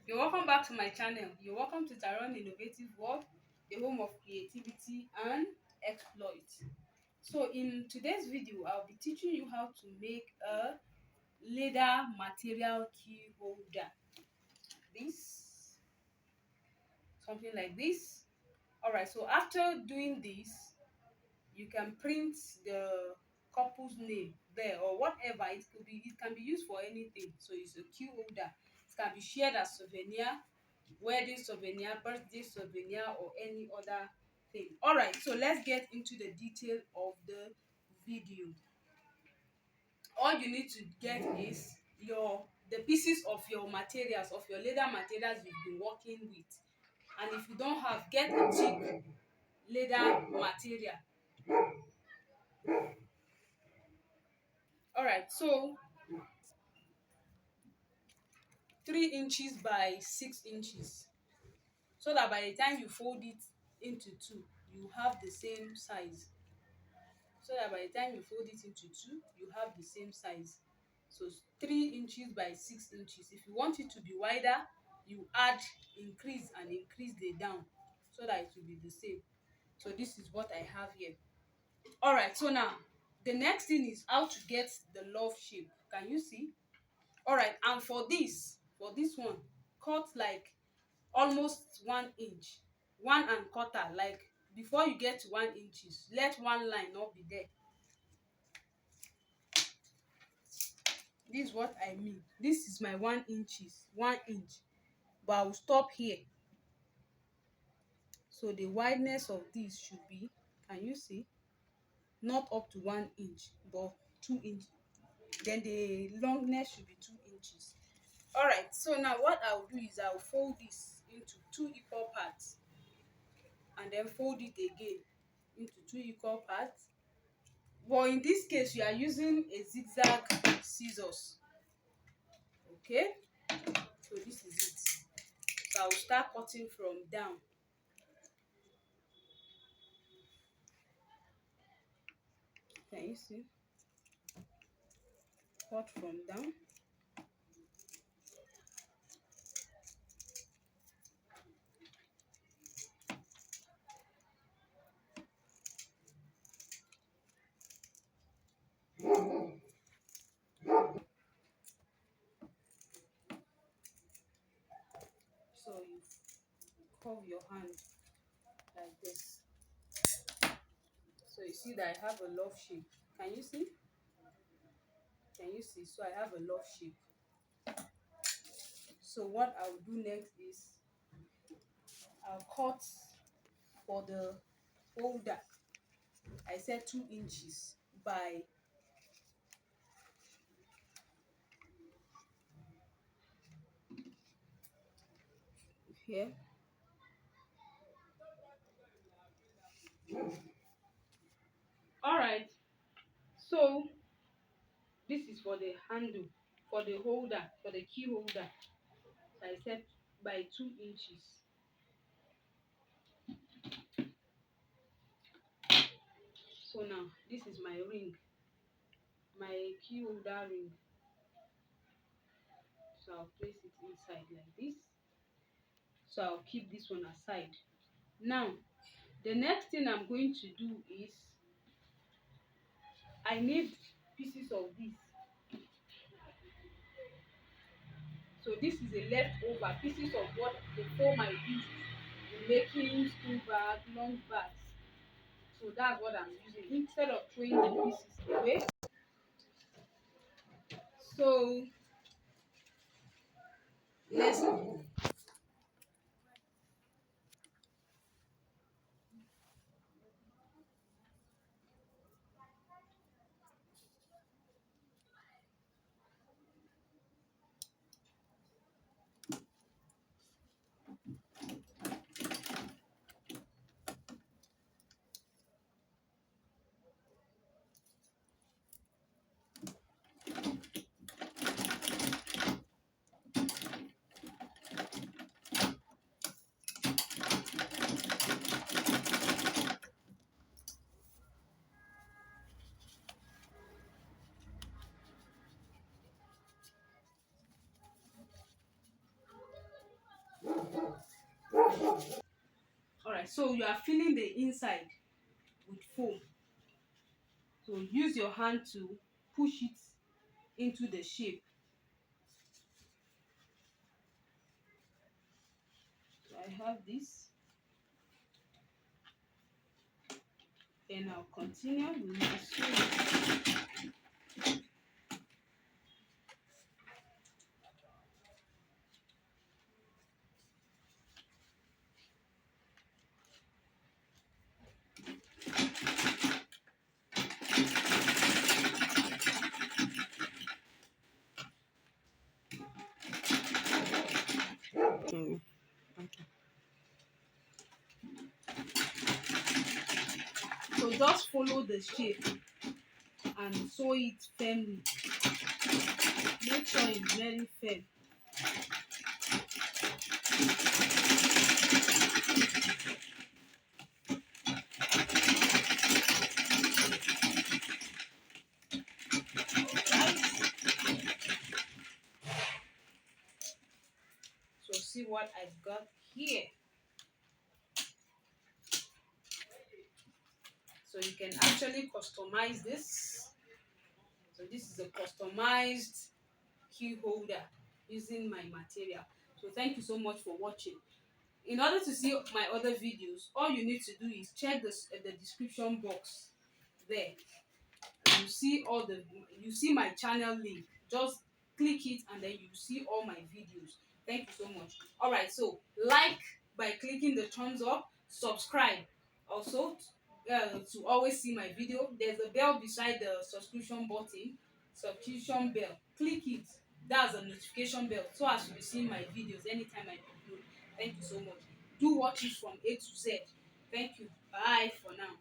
You're welcome back to my channel. You're welcome to Taron Innovative World, the home of creativity and exploit. So in today's video, I'll be teaching you how to make a leather material key holder. This, something like this. Alright, so after doing this, you can print the couple's name there or whatever. It can be used for anything. So it's a key holder. It can be shared as souvenir, wedding souvenir, birthday souvenir, or any other thing. All right, so let's get into the detail of the video. All you need to get is the pieces of your materials, of your leather materials you've been working with. And if you don't have, get a thick leather material. All right, so 3 inches by 6 inches, so that by the time you fold it into two, you have the same size. You have the same size. So 3 inches by 6 inches. If you want it to be wider, you add, increase and increase the down so that it will be the same. So this is what I have here. All right, so now the next thing is how to get the love shape. Can you see? All right, and for this one, cut like almost 1 inch, 1 and quarter. Like before you get to 1 inches, let one line not be there. This is what I mean. This is my 1 inches, 1 inch, but I will stop here. So the wideness of this should be, can you see, not up to 1 inch but 2 inches. Then the longness should be 2 inches. All right, so now what I'll do is I'll fold this into two equal parts and then fold it again into two equal parts. But in this case, you are using a zigzag scissors. Okay, so this is it. So I will start cutting from down. Can you see? Cut from down. So you curve your hand like this. So you see that I have a love shape. Can you see? Can you see? So I have a love shape. So what I'll do next is I'll cut for the holder. I said 2 inches by here. All right. So this is for the handle, for the holder, for the key holder. So I said by 2 inches. So now this is my ring, my key holder ring. So I'll place it inside like this. So I'll keep this one aside. Now the next thing I'm going to do is I need pieces of this. So this is a leftover pieces of what the foam I used in making school bag, long bags. So that's what I'm using instead of throwing the pieces away. So let's Alright, so you are filling the inside with foam. So use your hand to push it into the shape. So I have this. And I'll continue with my sewing. Mm, okay. So just follow the shape and sew it firmly. Make sure it's very firm. Right? So see what I've got here. So you can actually customize this. So this is a customized key holder using my material. So thank you so much for watching. In order to see my other videos, all you need to do is check the description box there. You see you see my channel link. Just click it and then you see all my videos. Thank you so much. All right, so like by clicking the thumbs up, subscribe also to always see my video. There's a bell beside the subscription button, subscription bell. Click it. That's a notification bell so as to be seeing my videos anytime I upload. Thank you so much. Do watch it from A to Z. Thank you. Bye for now.